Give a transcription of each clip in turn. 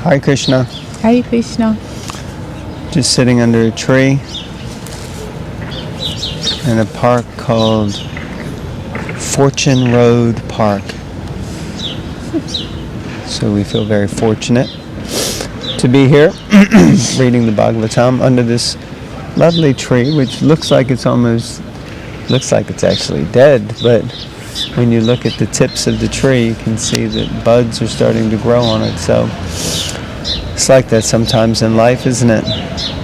Hare Krishna. Hare Krishna. Just sitting under a tree in a park called Fortune Road Park. So we feel very fortunate to be here reading the Bhagavatam under this lovely tree, which looks like it's actually dead, but when you look at the tips of the tree, you can see that buds are starting to grow on it. So it's like that sometimes in life, isn't it?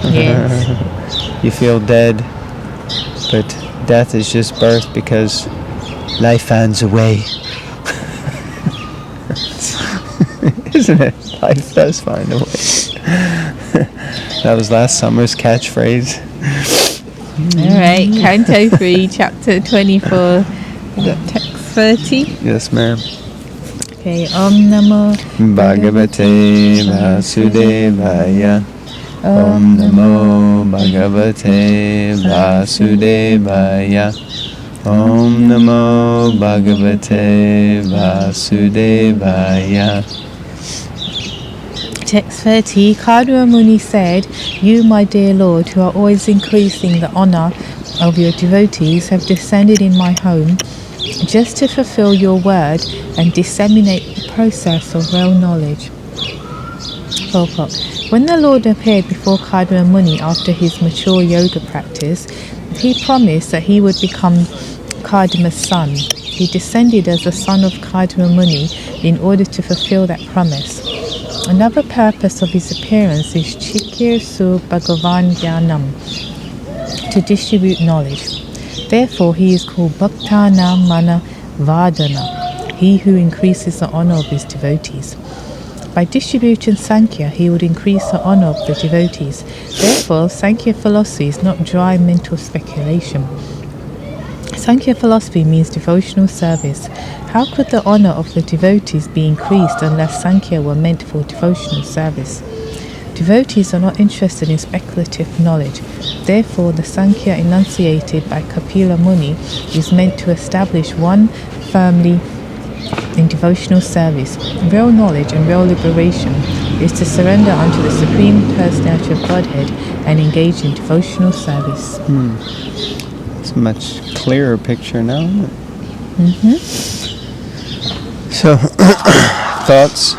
Yes. You feel dead, but death is just birth because life finds a way. Isn't it? Life does find a way. That was last summer's catchphrase. Alright, Canto 3, Chapter 24, Text 30. Yes, ma'am. Okay, Om Namo Bhagavate Vasudevaya. Om Namo Bhagavate Vasudevaya. Om Namo Bhagavate Vasudevaya. Text 30. Kadwa Muni said, "You, my dear Lord, who are always increasing the honor of your devotees, have descended in my home just to fulfill your word and disseminate the process of real knowledge." Purport. When the Lord appeared before Kadwa Muni after his mature yoga practice, he promised that he would become Kadma's son. He descended as the son of Kadwa Muni in order to fulfill that promise. Another purpose of his appearance is Chikir Su Bhagavan Jnanam, to distribute knowledge. Therefore, he is called Bhaktana Mana Vardhana, he who increases the honor of his devotees. By distributing Sankhya, he would increase the honor of the devotees. Therefore, Sankhya philosophy is not dry mental speculation. Sankhya philosophy means devotional service. How could the honor of the devotees be increased unless Sankhya were meant for devotional service? Devotees are not interested in speculative knowledge. Therefore, the Sankhya enunciated by Kapila Muni is meant to establish one firmly in devotional service. Real knowledge and real liberation is to surrender unto the Supreme Personality of Godhead and engage in devotional service. It's a much clearer picture now, isn't it? Mm-hmm. So, thoughts?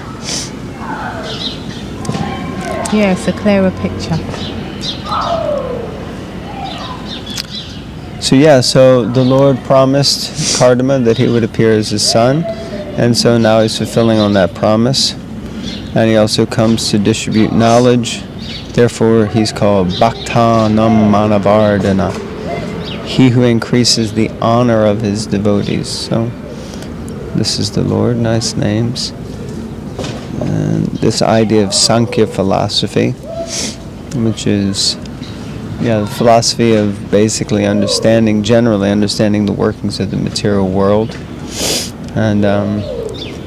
Yes, a clearer picture. So the Lord promised Kardama that he would appear as his son, and so now he's fulfilling on that promise. And he also comes to distribute knowledge. Therefore, he's called Bhaktanam Manavardhana, he who increases the honor of his devotees. So this is the Lord, nice names. And this idea of Sankhya philosophy, which is the philosophy of basically generally understanding the workings of the material world. And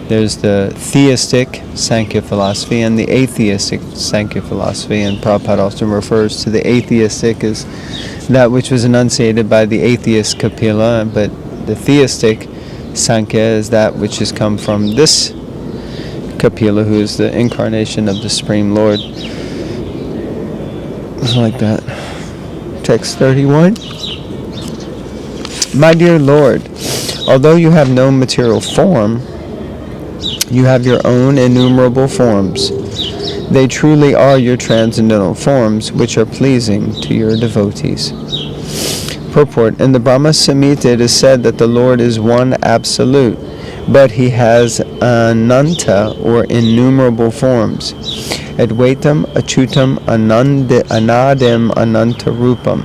there's the theistic Sankhya philosophy and the atheistic Sankhya philosophy, and Prabhupada often refers to the atheistic as that which was enunciated by the atheist Kapila, but the theistic Sankhya is that which has come from this Kapila, who is the incarnation of the Supreme Lord. Like that. Text 31. My dear Lord, although you have no material form, you have your own innumerable forms. They truly are your transcendental forms, which are pleasing to your devotees. Purport. In the Brahma Samhita it is said that the Lord is one absolute, but he has ananta, or innumerable forms. Advaitam, Achutam, Anadim, Anantarupam.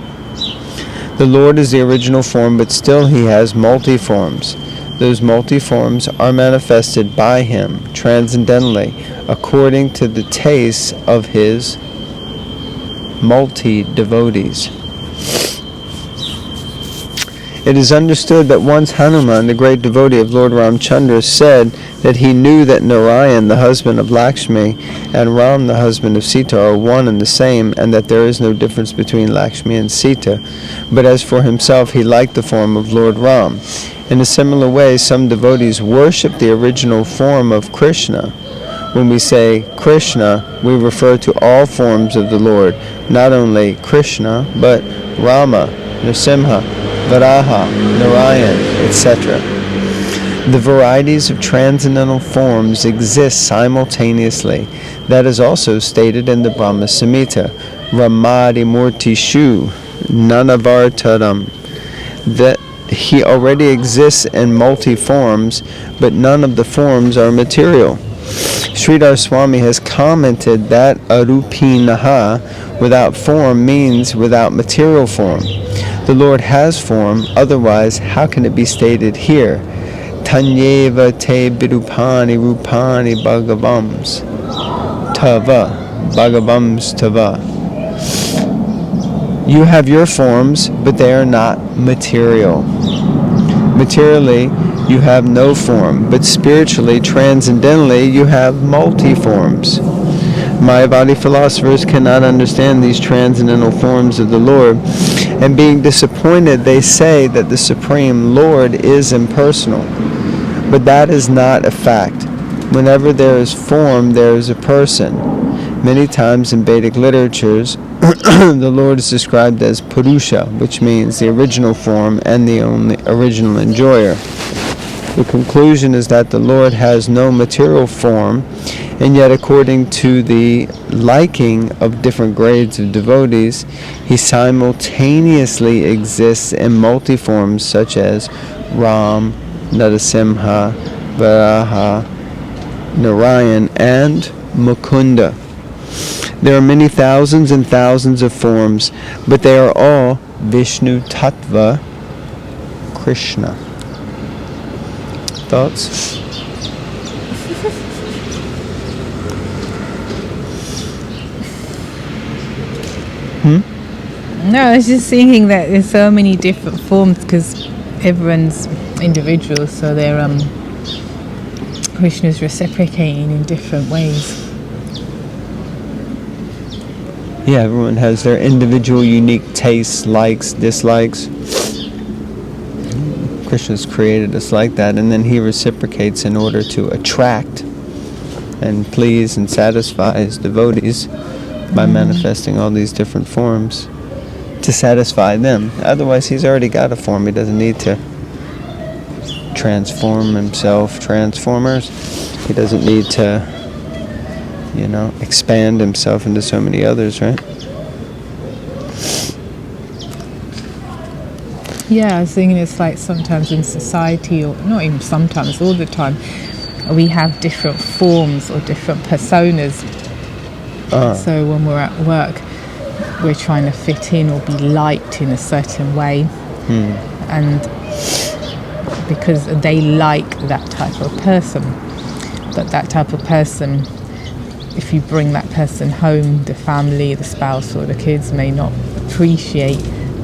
The Lord is the original form, but still he has multi-forms. Those multi-forms are manifested by him transcendentally, according to the tastes of his multi-devotees. It is understood that once Hanuman, the great devotee of Lord Ramchandra, said that he knew that Narayan, the husband of Lakshmi, and Ram, the husband of Sita, are one and the same, and that there is no difference between Lakshmi and Sita. But as for himself, he liked the form of Lord Ram. In a similar way, some devotees worship the original form of Krishna, When we say Krishna, we refer to all forms of the Lord, not only Krishna, but Rama, Nrsimha, Varaha, Narayan, etc. The varieties of transcendental forms exist simultaneously. That is also stated in the Brahma Samhita, Ramadi Murti Shu, Nanavartaram, that he already exists in multi-forms, but none of the forms are material. Sridhar Swami has commented that arupinaha, without form, means without material form. The Lord has form, otherwise how can it be stated here? Tanyeva te birupani rupani bhagavams tava. You have your forms, but they are not material. Materially, you have no form, but spiritually, transcendentally, you have multi-forms. Mayavadi philosophers cannot understand these transcendental forms of the Lord, and being disappointed, they say that the Supreme Lord is impersonal. But that is not a fact. Whenever there is form, there is a person. Many times in Vedic literatures, the Lord is described as Purusha, which means the original form and the only original enjoyer. The conclusion is that the Lord has no material form, and yet according to the liking of different grades of devotees, he simultaneously exists in multi-forms such as Ram, Narasimha, Varaha, Narayan, and Mukunda. There are many thousands and thousands of forms, but they are all Vishnu Tattva Krishna. Thoughts? No, I was just thinking that there's so many different forms because everyone's individual, so they're Krishna's reciprocating in different ways. Yeah, everyone has their individual unique tastes, likes, dislikes. Krishna's created us like that, and then he reciprocates in order to attract and please and satisfy his devotees by manifesting all these different forms to satisfy them. Otherwise, he's already got a form. He doesn't need to transform himself. Transformers. He doesn't need to, expand himself into so many others, right? Yeah, I was thinking it's like sometimes in society, or not even sometimes, all the time, we have different forms or different personas. So when we're at work, we're trying to fit in or be liked in a certain way. And because they like that type of person. But that type of person, if you bring that person home, the family, the spouse or the kids may not appreciate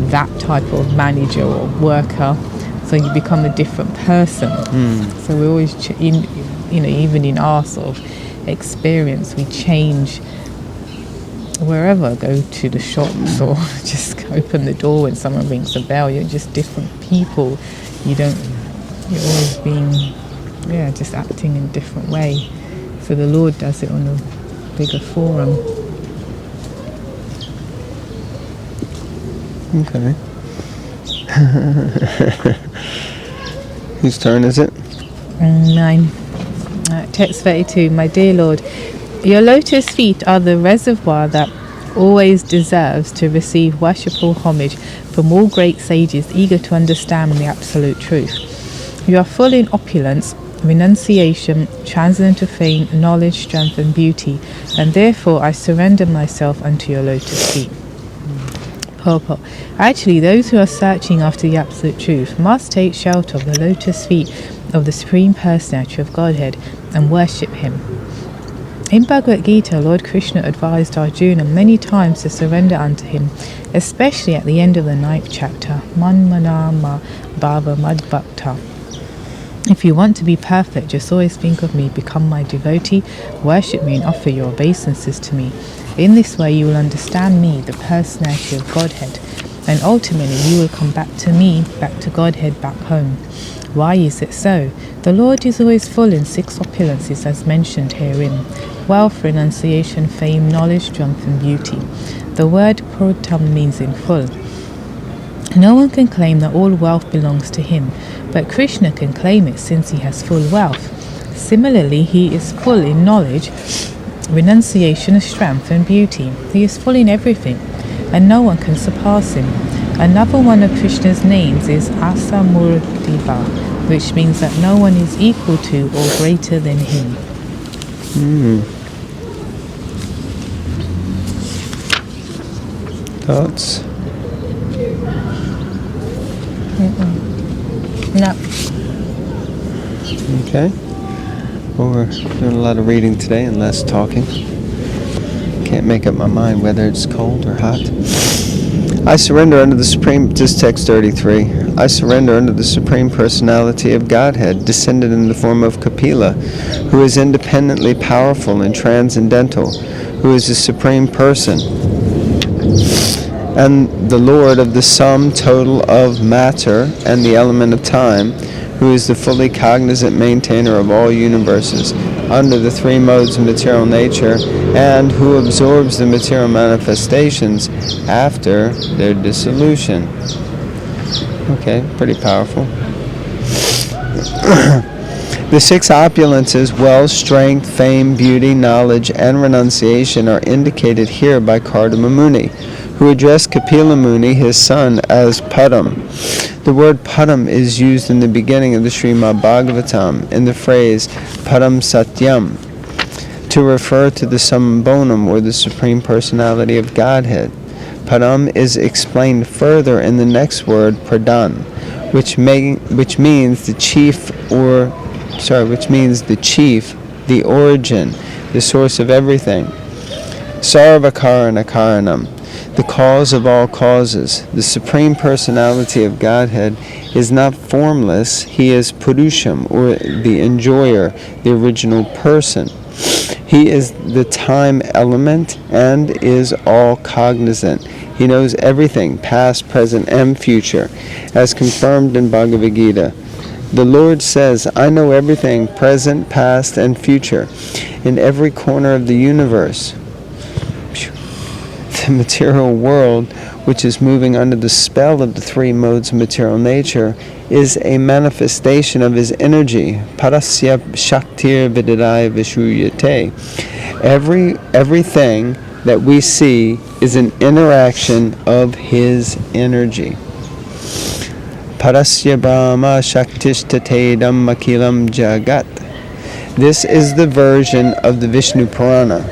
that type of manager or worker, so you become a different person. So we always, even in our sort of experience, we change wherever. Go to the shops or just open the door when someone rings the bell. You're just different people. You're always being, just acting in a different way. So the Lord does it on a bigger forum. Okay. Whose turn is it? Mine. Text 32. My dear Lord, your lotus feet are the reservoir that always deserves to receive worshipful homage from all great sages eager to understand the absolute truth. You are full in opulence, renunciation, transcendental fame, knowledge, strength and beauty, and therefore I surrender myself unto your lotus feet. Purport. Actually, those who are searching after the absolute truth must take shelter of the lotus feet of the Supreme Personality of Godhead and worship him. In Bhagavad Gita, Lord Krishna advised Arjuna many times to surrender unto him, especially at the end of the 9th chapter, Manmanama Bhava Madbhakta. If you want to be perfect, just always think of me, become my devotee, worship me and offer your obeisances to me. In this way you will understand me, the personality of Godhead, and ultimately you will come back to me, back to Godhead, back home. Why is it so? The Lord is always full in 6 opulences as mentioned herein: wealth, renunciation, fame, knowledge, strength, and beauty. The word purports means in full. No one can claim that all wealth belongs to him, but Krishna can claim it since he has full wealth. Similarly, he is full in knowledge, renunciation, strength, and beauty. He is full in everything, and no one can surpass him. Another one of Krishna's names is Asamurdiva, which means that no one is equal to or greater than him. Thoughts? No. Okay. Well, we're doing a lot of reading today and less talking. Can't make up my mind whether it's cold or hot. I surrender under the Supreme, just text 33. I surrender under the Supreme Personality of Godhead, descended in the form of Kapila, who is independently powerful and transcendental, who is the Supreme Person, and the Lord of the sum total of matter and the element of time, who is the fully cognizant maintainer of all universes under the 3 modes of material nature, and who absorbs the material manifestations after their dissolution. Okay, pretty powerful. The 6 opulences, wealth, strength, fame, beauty, knowledge, and renunciation, are indicated here by Kardama Muni, who addressed Kapila Muni, his son, as Padam. The word Padam is used in the beginning of the Srimad Bhagavatam in the phrase Padam Satyam to refer to the Sambonam, or the Supreme Personality of Godhead. Padam is explained further in the next word, Pradhan, which means the chief, the origin, the source of everything. Sarvakarana Karanam, the cause of all causes. The Supreme Personality of Godhead is not formless. He is Purusham, or the enjoyer, the original person. He is the time element and is all cognizant. He knows everything, past, present, and future, as confirmed in Bhagavad Gita. The Lord says, I know everything, present, past, and future, in every corner of the universe. The material world, which is moving under the spell of the 3 modes of material nature, is a manifestation of his energy. Parasya Shaktir Vididai Vishuyate. Everything that we see is an interaction of his energy. Parasya Brahma Shaktishtate Dhammakilam Jagat. This is the version of the Vishnu Purana.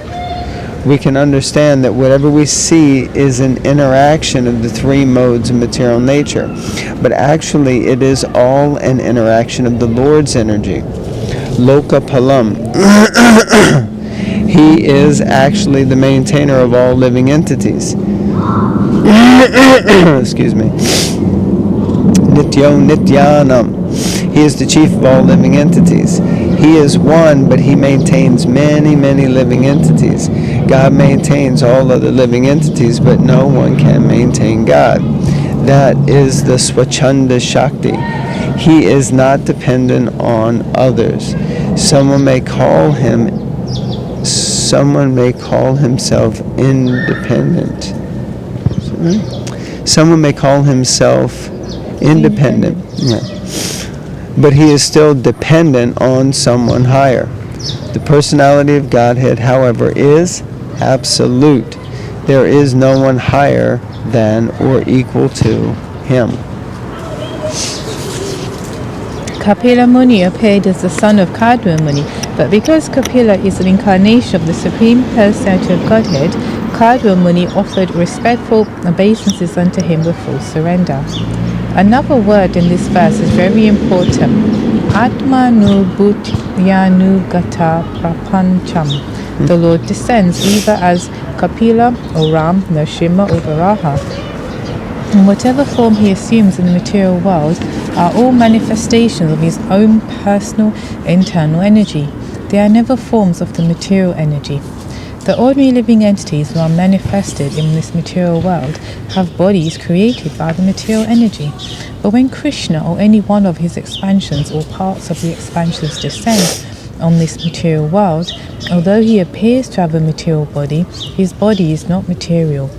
We can understand that whatever we see is an interaction of the 3 modes of material nature, but actually it is all an interaction of the Lord's energy. Loka Palam. He is actually the maintainer of all living entities. Excuse me. Nityo Nityanam. He is the chief of all living entities. He is one, but he maintains many, many living entities. God maintains all other living entities, but no one can maintain God. That is the Swachanda Shakti. He is not dependent on others. Someone may call himself independent. Someone may call himself independent. Yeah. But he is still dependent on someone higher. The personality of Godhead, however, is absolute. There is no one higher than or equal to him. Kapila Muni appeared as the son of Kardama Muni, but because Kapila is an incarnation of the Supreme Personality of Godhead, Kardama Muni offered respectful obeisances unto him with full surrender. Another word in this verse is very important. Atmanu Bhutyanu Gata Prapancham. The Lord descends either as Kapila or Ram, Nrsimha or Varaha. In whatever form he assumes in the material world are all manifestations of his own personal internal energy. They are never forms of the material energy. The ordinary living entities who are manifested in this material world have bodies created by the material energy. But when Krishna or any one of his expansions or parts of the expansions descend on this material world, although he appears to have a material body, his body is not material.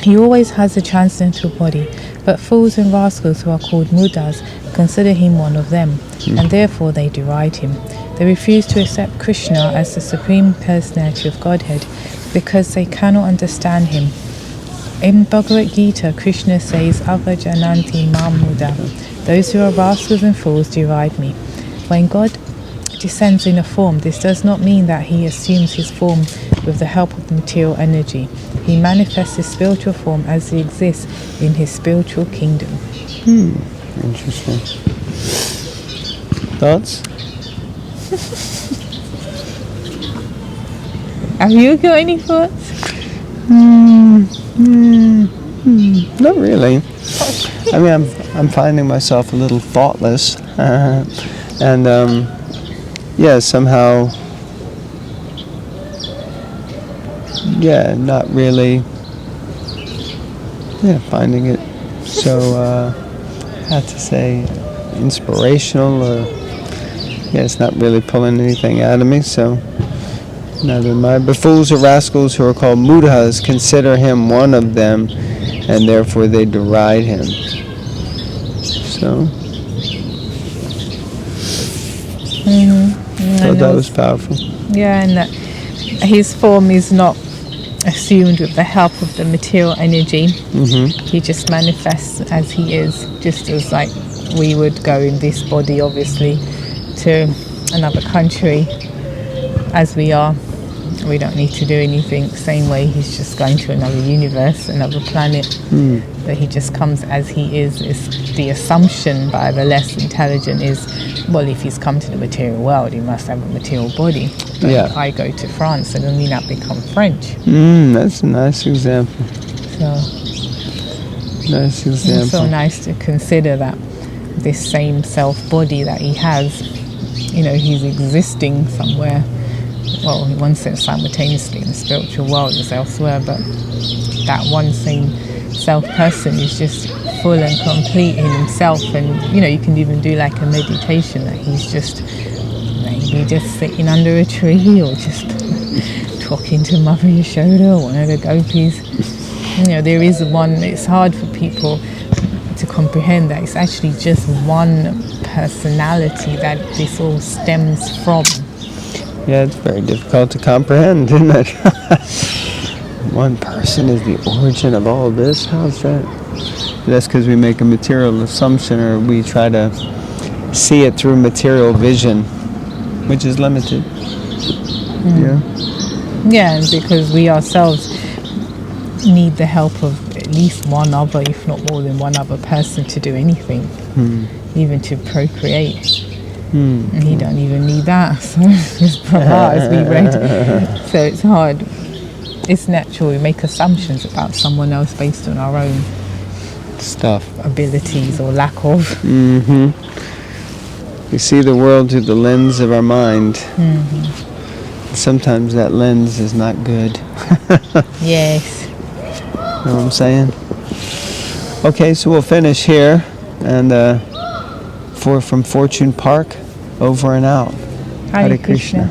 He always has a transcendental body, but fools and rascals who are called mudas consider him one of them, and therefore they deride him. They refuse to accept Krishna as the Supreme Personality of Godhead because they cannot understand him. In Bhagavad Gita, Krishna says, Avajananti mam muda. Those who are rascals and fools deride me. When God descends in a form, this does not mean that he assumes his form with the help of the material energy. He manifests his spiritual form as he exists in his spiritual kingdom. Interesting. Thoughts? Have you got any thoughts? Not really. I mean, I'm finding myself a little thoughtless, and yeah, somehow, yeah, not really, yeah, finding it so, I have to say, inspirational, or yeah, it's not really pulling anything out of me, so neither mind. But fools or rascals who are called mudhas consider him one of them, and therefore they deride him. So, thought that was powerful. Yeah, and that his form is not assumed with the help of the material energy. He just manifests as he is, just as like we would go in this body, obviously, to another country as we are. We don't need to do anything. Same way he's just going to another universe, another planet. But he just comes as he is. It's the assumption by the less intelligent is, well, if he's come to the material world, he must have a material body. But if I go to France, it doesn't mean I become French. That's a nice example. So nice example. It's so nice to consider that this same self-body that he has, you know, he's existing somewhere. Well, in one sense, simultaneously in the spiritual world as elsewhere, but that one same self-person is just full and complete in himself. And, you know, you can even do like a meditation that he's just maybe just sitting under a tree or just talking to Mother Yashoda or one of the gopis. You know, there is one, it's hard for people to comprehend that it's actually just one personality that this all stems from. Yeah, it's very difficult to comprehend, isn't it? One person is the origin of all this? How's that? That's because we make a material assumption, or we try to see it through material vision, which is limited. Yeah, and because we ourselves need the help of at least one other, if not more than one other person to do anything, even to procreate. And he don't even need that, so it's Prabhupada, as we read. So it's hard. It's natural, we make assumptions about someone else based on our own stuff, abilities or lack of. We see the world through the lens of our mind. Sometimes that lens is not good. Yes. Know what I'm saying? Okay, so we'll finish here, and from Fortune Park, over and out. Hare Krishna.